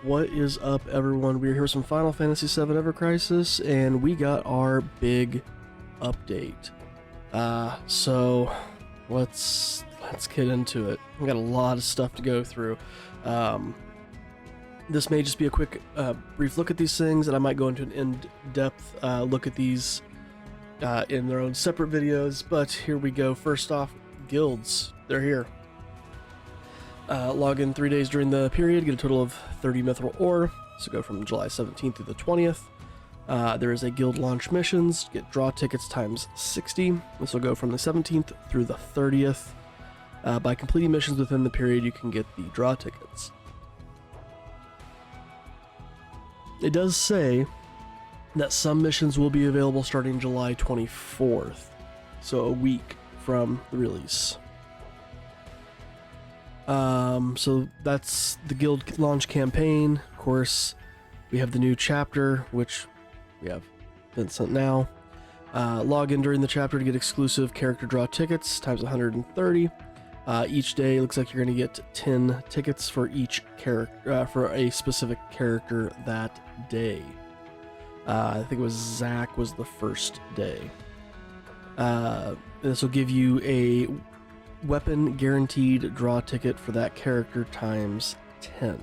What is up, everyone? We're here with some Final Fantasy VII Ever Crisis, and we got our big update. So let's get into it. We got a lot of stuff to go through. This may just be a quick, brief look at these things, and I might go into an in-depth look at these in their own separate videos. But here we go. First off, guilds. They're here. Log in 3 days during the period, get a total of 30 mithril ore, so go from July 17th through the 20th. There is a guild launch missions, get draw tickets times 60. This will go from the 17th through the 30th. By completing missions within the period, you can get the draw tickets. It does say that some missions will be available starting July 24th, so a week from the release. So that's the guild launch campaign. Of course, we have the new chapter, which we have Vincent now. Log in during the chapter to get exclusive character draw tickets times 130. Each day looks like you're going to get 10 tickets for each character, for a specific character that day. I think it was Zach was the first day. This will give you a weapon guaranteed draw ticket for that character times 10.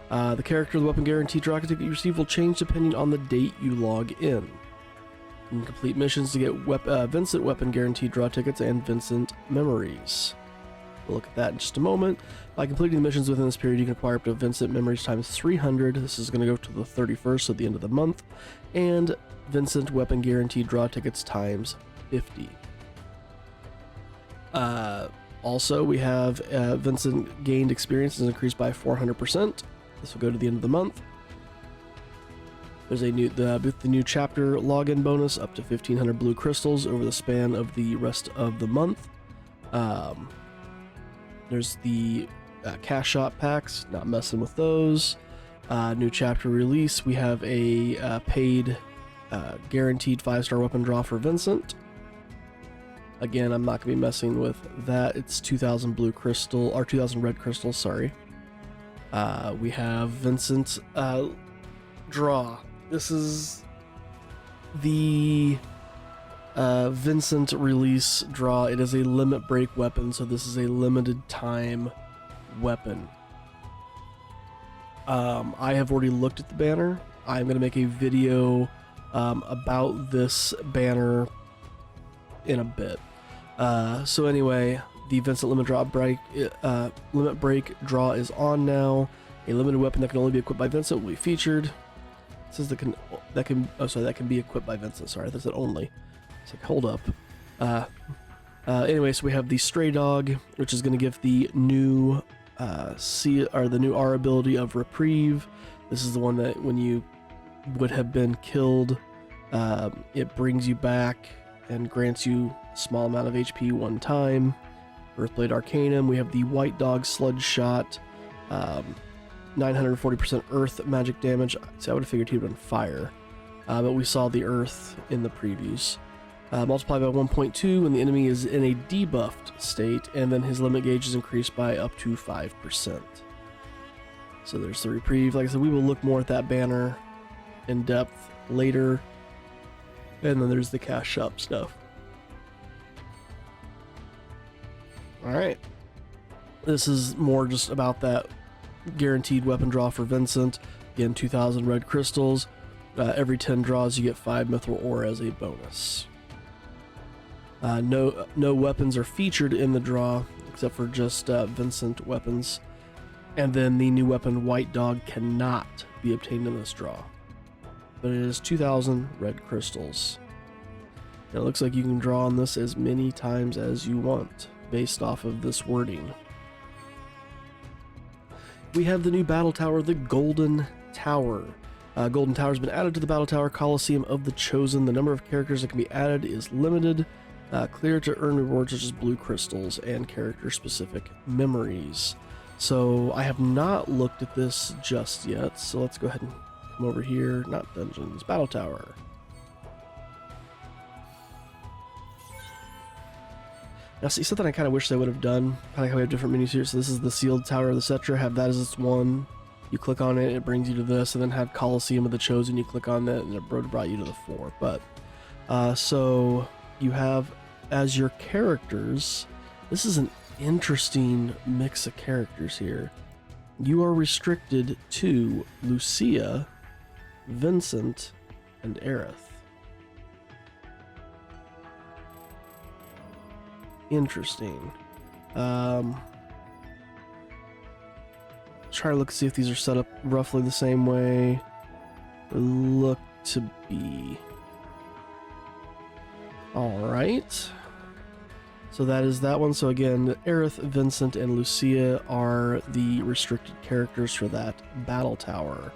The character the weapon guaranteed draw ticket you receive will change depending on the date you log in. You can complete missions to get Vincent weapon guaranteed draw tickets and Vincent memories. We'll look at that in just a moment. By completing the missions within this period, you can acquire up to Vincent memories times 300. This is going to go to the 31st, so the end of the month. And Vincent weapon guaranteed draw tickets times 50. Also, we have Vincent gained experience is increased by 400%. This will go to the end of the month. There's a new the new chapter login bonus up to 1,500 blue crystals over the span of the rest of the month. There's the cash shop packs. Not messing with those. New chapter release. We have a paid guaranteed 5-star weapon draw for Vincent. Again, I'm not going to be messing with that. It's 2,000 blue crystal, or 2,000 red crystals, sorry. We have Vincent draw. This is the Vincent release draw. It is a limit break weapon, so this is a limited time weapon. I have already looked at the banner. I'm going to make a video about this banner in a bit. So anyway, the Vincent limit break draw is on now. A limited weapon that can only be equipped by Vincent will be featured. It says that can be equipped by Vincent. Sorry, that's it only. It's like, hold up. Anyway, so we have the Stray Dog, which is going to give the new the new R ability of Reprieve. This is the one that when you would have been killed, it brings you back and grants you a small amount of HP one time. Earthblade Arcanum. We have the White Dog Sludge Shot. 940% Earth magic damage. See, I would have figured he'd been fire. But we saw the Earth in the previews. Multiplied by 1.2 when the enemy is in a debuffed state, and then his limit gauge is increased by up to 5%. So there's the Reprieve. Like I said, we will look more at that banner in depth later. And then there's the cash shop stuff. Alright. This is more just about that guaranteed weapon draw for Vincent. Again, 2,000 red crystals. Every 10 draws you get 5 mithril ore as a bonus. No weapons are featured in the draw, except for just Vincent weapons. And then the new weapon White Dog cannot be obtained in this draw. But it is 2,000 red crystals. And it looks like you can draw on this as many times as you want, based off of this wording. We have the new battle tower, the Golden Tower. Golden Tower has been added to the Battle Tower Coliseum of the Chosen. The number of characters that can be added is limited. Clear to earn rewards such as blue crystals and character-specific memories. So I have not looked at this just yet, so let's go ahead and come over here. Not dungeons, Battle Tower. Now, see, something I kind of wish they would have done, kind of like how we have different menus here. So this is the Sealed Tower of the Cetra, have that as its one. You click on it, it brings you to this, and then have Colosseum of the Chosen, you click on that, and it brought you to the 4. But, so you have, as your characters, this is an interesting mix of characters here. You are restricted to Lucia, Vincent, and Aerith. Interesting. Try to look see if these are set up roughly the same way. They look to be. Alright. So that is that one. So again, Aerith, Vincent, and Lucia are the restricted characters for that battle tower.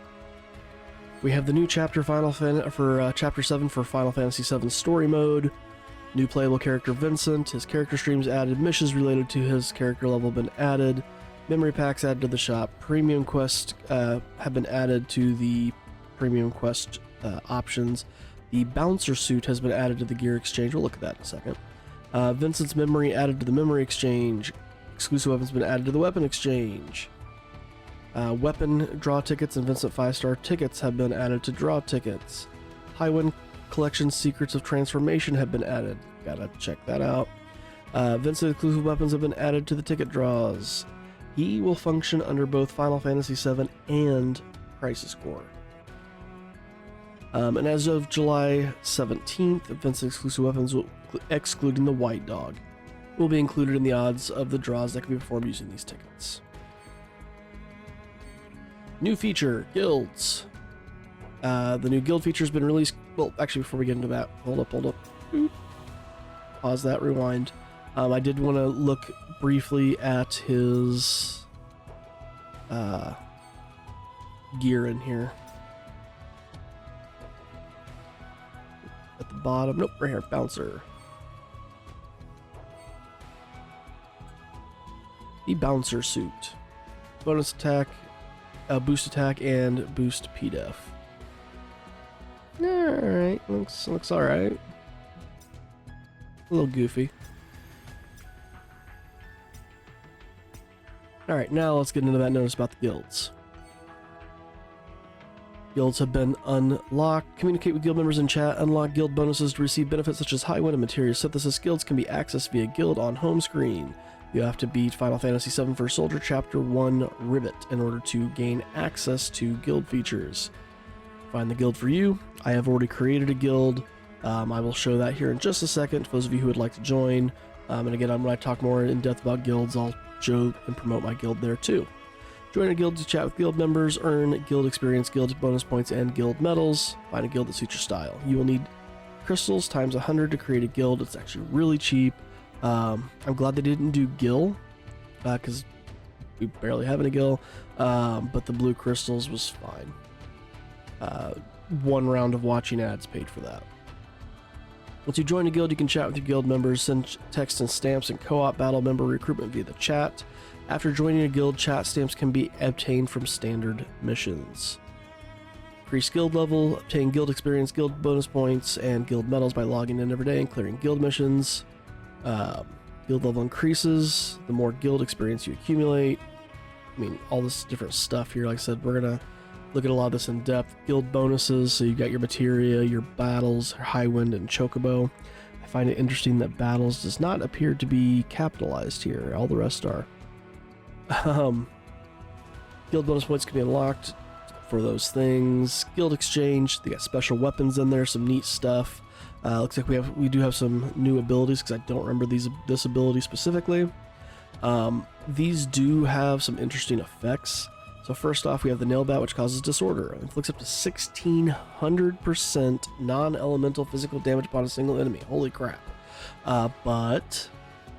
We have the new chapter for Chapter 7 for Final Fantasy VII Story Mode. New playable character Vincent. His character streams added. Missions related to his character level have been added. Memory packs added to the shop. Premium quests have been added to the premium quest options. The bouncer suit has been added to the gear exchange. We'll look at that in a second. Vincent's memory added to the memory exchange. Exclusive weapons been added to the weapon exchange. Weapon draw tickets and Vincent 5-star tickets have been added to draw tickets. Highwind Collection Secrets of Transformation have been added. Gotta check that out. Vincent exclusive weapons have been added to the ticket draws. He will function under both Final Fantasy VII and Crisis Core. And as of July 17th, Vincent exclusive weapons, excluding the White Dog, will be included in the odds of the draws that can be performed using these tickets. New feature, guilds. The new guild feature has been released. Well, actually, before we get into that, hold up. Pause that, rewind. I did want to look briefly at his gear in here. At the bottom, nope, right here, bouncer. The bouncer suit. Bonus attack, boost attack, and boost PDEF. Alright, looks alright. A little goofy. Alright, now let's get into that notice about the guilds. Guilds have been unlocked. Communicate with guild members in chat. Unlock guild bonuses to receive benefits such as Highwind and Materia Synthesis. Guilds can be accessed via guild on home screen. You have to beat Final Fantasy VII First Soldier Chapter 1 Ribbit in order to gain access to guild features. Find the guild for you. I have already created a guild. I will show that here in just a second for those of you who would like to join. And again, when I talk more in depth about guilds, I'll show and promote my guild there too. Join a guild to chat with guild members, earn guild experience, guild bonus points, and guild medals. Find a guild that suits your style. You will need crystals times 100 to create a guild. It's actually really cheap. I'm glad they didn't do Gil, because we barely have any Gil, but the blue crystals was fine. One round of watching ads paid for that. Once you join a guild, you can chat with your guild members, send text and stamps, and co-op battle member recruitment via the chat. After joining a guild, chat stamps can be obtained from standard missions. Increase guild level, obtain guild experience, guild bonus points, and guild medals by logging in every day and clearing guild missions. Guild level increases the more guild experience you accumulate. I mean, all this different stuff here. Like I said, we're gonna look at a lot of this in depth. Guild bonuses, so you got your materia, your battles, Highwind, and Chocobo. I find it interesting that battles does not appear to be capitalized here. All the rest are. Guild bonus points can be unlocked for those things. Guild exchange, they got special weapons in there, some neat stuff. Looks like we do have some new abilities, because I don't remember this ability specifically. These do have some interesting effects. So first off, we have the nail bat, which causes disorder. It inflicts up to 1600% non-elemental physical damage upon a single enemy. Holy crap. But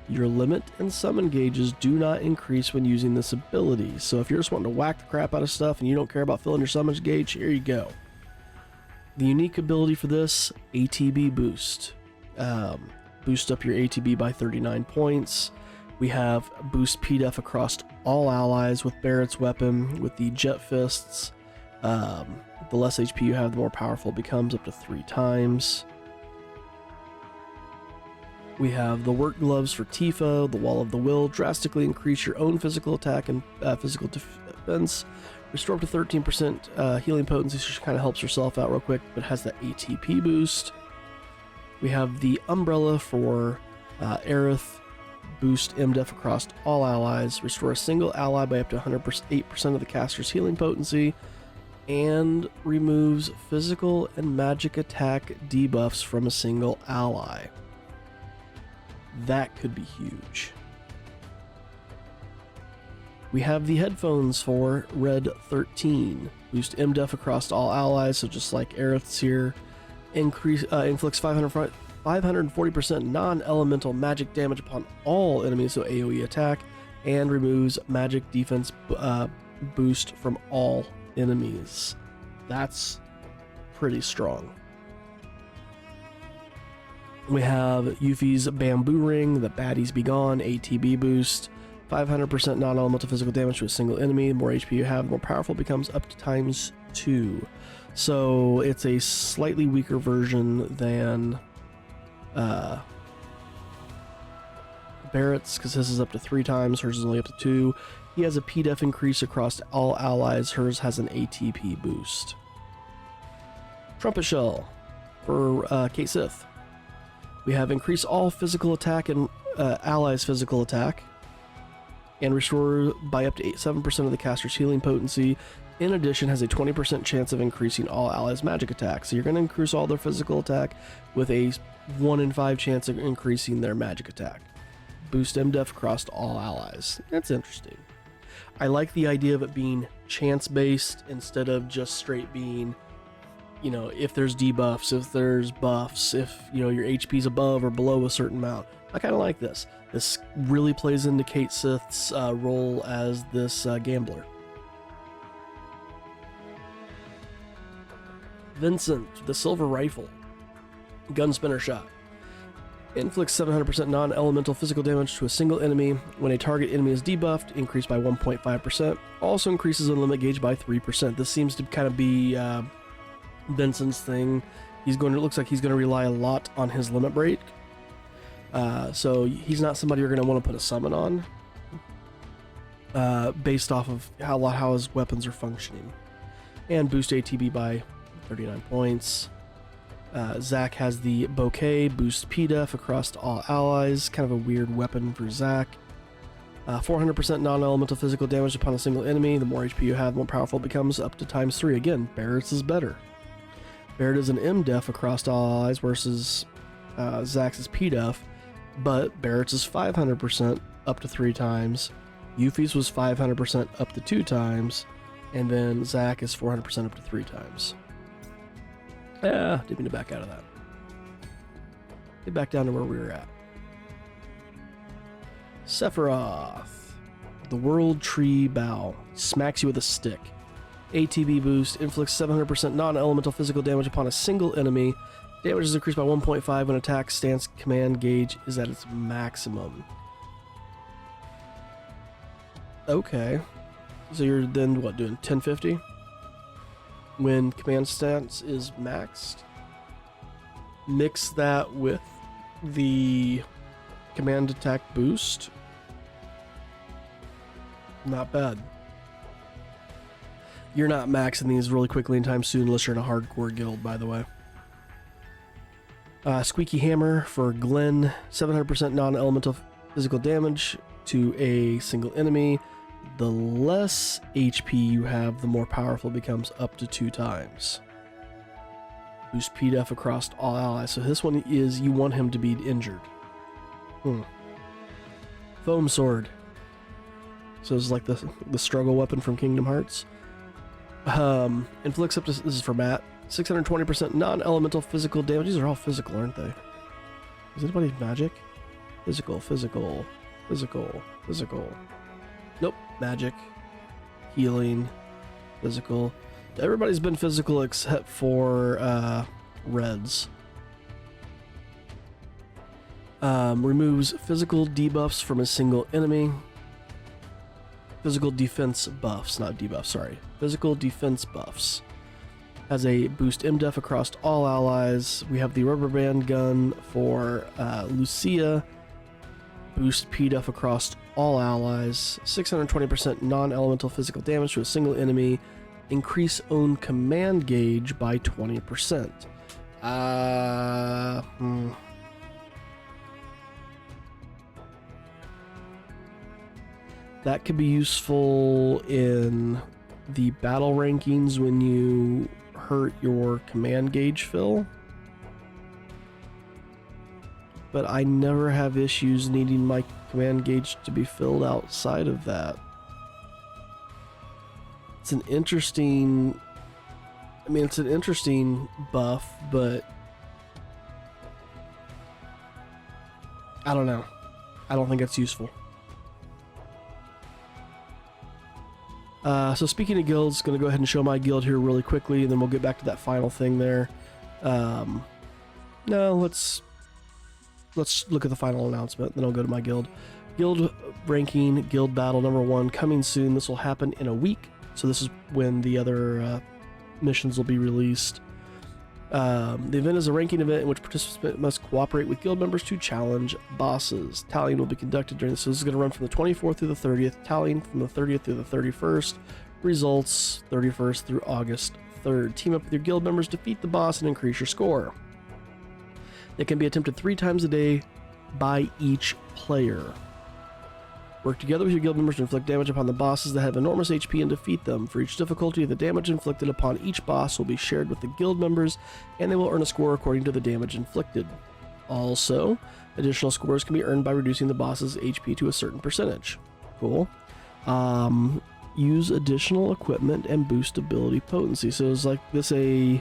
your limit and summon gauges do not increase when using this ability. So if you're just wanting to whack the crap out of stuff and you don't care about filling your summon gauge, here you go. The unique ability for this, ATB boost. Boost up your ATB by 39 points. We have boost PDEF across all allies with Barrett's weapon, with the Jet Fists. The less HP you have, the more powerful it becomes, up to 3 times. We have the Work Gloves for Tifa, the Wall of the Will, drastically increase your own physical attack and defense. Restore up to 13% healing potency, so she kind of helps herself out real quick, but has that ATP boost. We have the Umbrella for Aerith. Boost MDef across all allies. Restore a single ally by up to 108% of the caster's healing potency. And removes physical and magic attack debuffs from a single ally. That could be huge. We have the headphones for Red 13. Boost MDef across all allies, so just like Aerith's here. Inflicts 540% non-elemental magic damage upon all enemies, so AoE attack. And removes magic defense boost from all enemies. That's pretty strong. We have Yuffie's Bamboo Ring, the Baddies Be Gone, ATB boost, 500% non-elemental physical damage to a single enemy. The more HP you have, the more powerful it becomes, up to ×2. So it's a slightly weaker version than Barrett's, because his is up to 3 times, hers is only up to 2. He has a PDEF increase across all allies. Hers has an ATP boost. Trumpet Shell for Kate Sith. We have increase all physical attack and allies' physical attack. And restore by up to 7% of the caster's healing potency. In addition, has a 20% chance of increasing all allies' magic attack. So you're going to increase all their physical attack with a 1 in 5 chance of increasing their magic attack. Boost MDef across all allies. That's interesting. I like the idea of it being chance-based instead of just straight being, you know, if there's debuffs, if there's buffs, if, you know, your HP's above or below a certain amount. I kind of like this. This really plays into Kate Sith's role as this gambler. Vincent, the Silver Rifle. Gunspinner Shot. Inflicts 700% non-elemental physical damage to a single enemy. When a target enemy is debuffed, increased by 1.5%. Also increases the limit gauge by 3%. This seems to kind of be Vincent's thing. It looks like he's going to rely a lot on his limit break. So he's not somebody you're going to want to put a summon on, based off of how his weapons are functioning. And boost ATB by 39 points. Zac has the Bouquet, boost PDEF across all allies, kind of a weird weapon for Zac. 400% non-elemental physical damage upon a single enemy. The more HP you have, the more powerful it becomes, up to ×3. Again, Barrett's is better. Barrett is an MDef across all allies versus Zac's is PDEF, but Barrett's is 500% up to 3 times. Yuffie's was 500% up to 2 times, and then Zac is 400% up to 3 times. Didn't mean to back out of that. Get back down to where we were at. Sephiroth, the World Tree Bow, smacks you with a stick. ATB boost, inflicts 700% non-elemental physical damage upon a single enemy. Damage is increased by 1.5 when attack stance command gauge is at its maximum. Okay. So you're then, what, doing 1050? When command stance is maxed? Mix that with the command attack boost. Not bad. You're not maxing these really quickly anytime soon unless you're in a hardcore guild, by the way. Squeaky Hammer for Glenn, 700% non-elemental physical damage to a single enemy. The less HP you have, the more powerful it becomes, up to 2 times. Boost PDEF across all allies. So this one is, you want him to be injured. Foam Sword. So it's like the struggle weapon from Kingdom Hearts. Inflicts up to, this is for Matt, 620% non-elemental physical damage. These are all physical, aren't they? Is anybody magic? Physical, physical, physical, physical. Nope, magic, healing, physical. Everybody's been physical except for Reds. Removes physical debuffs from a single enemy. Physical defense buffs, not debuffs, sorry. Physical defense buffs. Has a boost MDef across all allies. We have the rubber band gun for Lucia. boost P-Duff across all allies, 620% non-elemental physical damage to a single enemy, increase own command gauge by 20%. That could be useful in the battle rankings when you hurt your command gauge fill. But I never have issues needing my command gauge to be filled outside of that. It's an interesting... I mean, it's an interesting buff, but... I don't know. I don't think it's useful. So speaking of guilds, going to go ahead and show my guild here really quickly, and then we'll get back to that final thing there. No, let's look at the final announcement, then I'll go to my guild. Guild ranking, guild battle number 1, coming soon. This will happen in a week, so this is when the other missions will be released. The event is a ranking event in which participants must cooperate with guild members to challenge bosses. Tallying will be conducted during this. So this is going to run from the 24th through the 30th, tallying from the 30th through the 31st. Results 31st through August 3rd. Team up with your guild members, defeat the boss, and increase your score. It can be attempted 3 times a day by each player. Work together with your guild members to inflict damage upon the bosses that have enormous HP and defeat them. For each difficulty, the damage inflicted upon each boss will be shared with the guild members, and they will earn a score according to the damage inflicted. Also, additional scores can be earned by reducing the boss's HP to a certain percentage. Cool. Use additional equipment and boost ability potency. So it's like this you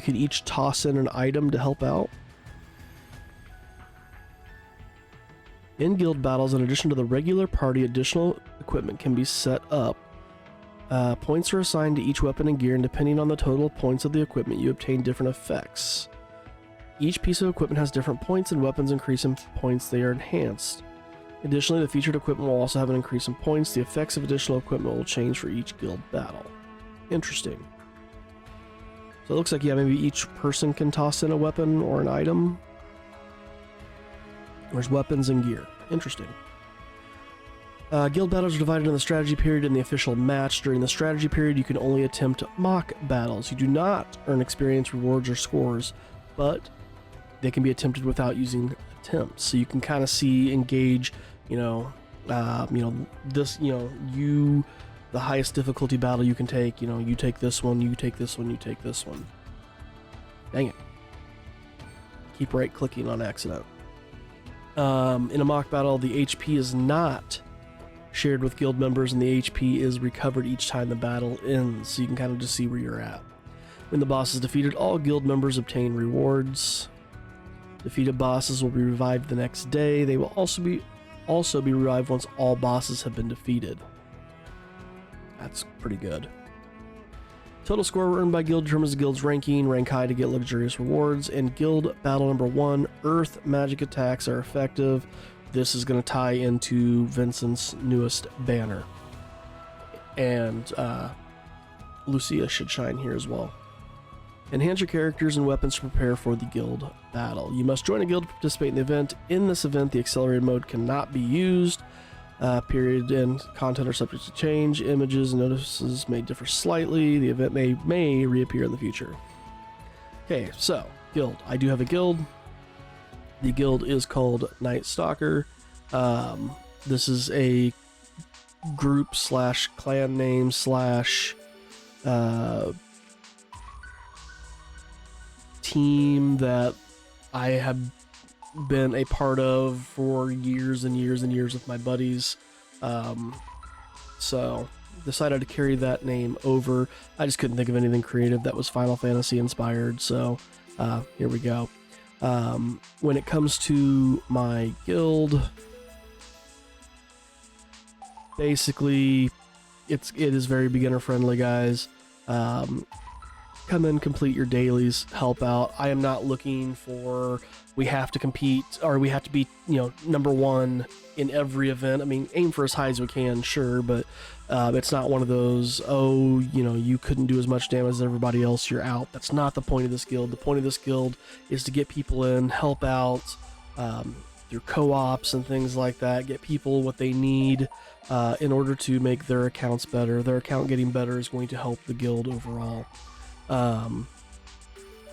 can each toss in an item to help out. In guild battles, in addition to the regular party, additional equipment can be set up. Points are assigned to each weapon and gear, and depending on the total points of the equipment, you obtain different effects. Each piece of equipment has different points, and weapons increase in points they are enhanced. Additionally, the featured equipment will also have an increase in points. The effects of additional equipment will change for each guild battle. Interesting. So it looks like, yeah, maybe each person can toss in a weapon or an item. There's weapons and gear. Interesting. Guild battles are divided in the strategy period and the official match. During the strategy period, you can only attempt mock battles. You do not earn experience, rewards, or scores, but they can be attempted without using attempts. So you can kind of see, engage, the highest difficulty battle you can take. You take this one, you take this one, you take this one. Dang it. Keep right clicking on accident. In a mock battle, the HP is not shared with guild members, and the HP is recovered each time the battle ends, so you can kind of just see where you're at. When the boss is defeated, all guild members obtain rewards. Defeated bosses will be revived the next day. They will also be revived once all bosses have been defeated. That's pretty good. Total score earned by guild determines the guild's ranking. Rank high to get luxurious rewards. And guild battle number 1, Earth magic attacks are effective. This is going to tie into Vincent's newest banner. And Lucia should shine here as well. Enhance your characters and weapons to prepare for the guild battle. You must join a guild to participate in the event. In this event, the accelerated mode cannot be used. Period and content are subject to change. Images and notices may differ slightly. The event may reappear in the future. Okay, so guild. I do have a guild. The guild is called Night Stalker. This is a group / clan name / team that I have been a part of for years and years and years with my buddies. So decided to carry that name over. I just couldn't think of anything creative that was Final Fantasy inspired, so here we go. When it comes to my guild, basically it is very beginner friendly, guys. come in, complete your dailies, help out. I am not looking for we have to compete or we have to be, you know, #1 in every event. I mean, aim for as high as we can, sure, but it's not one of those, oh, you know, you couldn't do as much damage as everybody else, you're out. That's not the point of this guild. The point of this guild is to get people in, help out through co-ops and things like that, get people what they need in order to make their accounts better. Their account getting better is going to help the guild overall.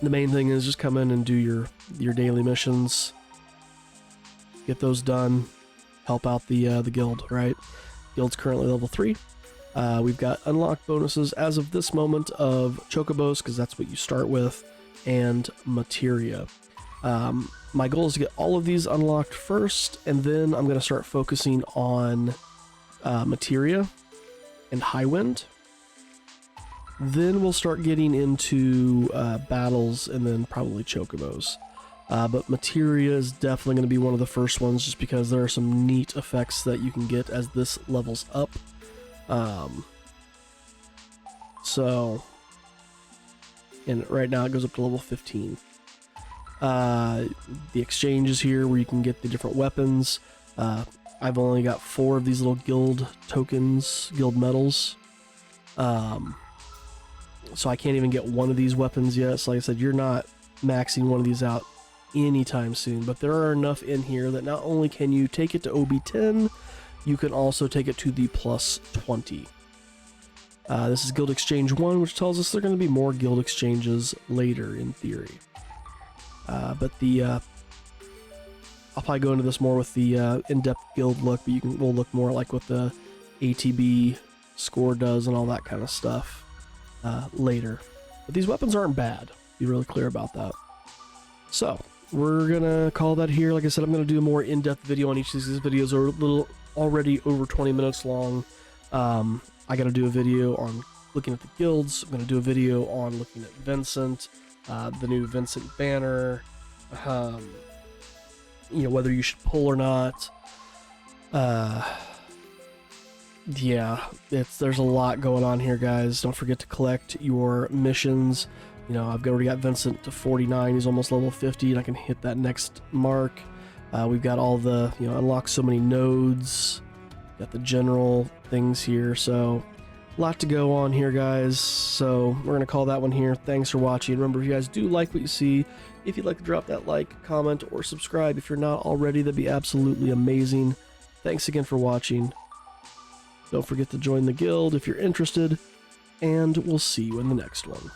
The main thing is just come in and do your daily missions, get those done, help out the guild, right? Guild's currently level 3. We've got unlocked bonuses as of this moment of chocobos, because that's what you start with, and materia. My goal is to get all of these unlocked first, and then I'm going to start focusing on materia and high wind. Then we'll start getting into battles and then probably chocobos. But materia is definitely going to be one of the first ones, just because there are some neat effects that you can get as this levels up. And right now it goes up to level 15. The exchange is here where you can get the different weapons. I've only got 4 of these little guild tokens, guild medals. So I can't even get one of these weapons yet. So like I said, you're not maxing one of these out anytime soon, but there are enough in here that not only can you take it to OB10, you can also take it to the plus 20. This is Guild Exchange 1, which tells us there are going to be more guild exchanges later in theory. But I'll probably go into this more with the in-depth guild look, but we'll look more like what the ATB score does and all that kind of stuff later. But these weapons aren't bad. Be really clear about that. So we're gonna call that here. Like I said, I'm gonna do a more in-depth video on each of these videos. Are a little already over 20 minutes long. I gotta do a video on looking at the guilds. I'm gonna do a video on looking at Vincent, the new Vincent banner, you know, whether you should pull or not. Yeah, there's a lot going on here, guys. Don't forget to collect your missions. You know, I've already got Vincent to 49. He's almost level 50, and I can hit that next mark. We've got all the, you know, unlock so many nodes. Got the general things here, so a lot to go on here, guys. So we're gonna call that one here. Thanks for watching. Remember, if you guys do like what you see, if you'd like to drop that like, comment, or subscribe if you're not already, that'd be absolutely amazing. Thanks again for watching. Don't forget to join the guild if you're interested, and we'll see you in the next one.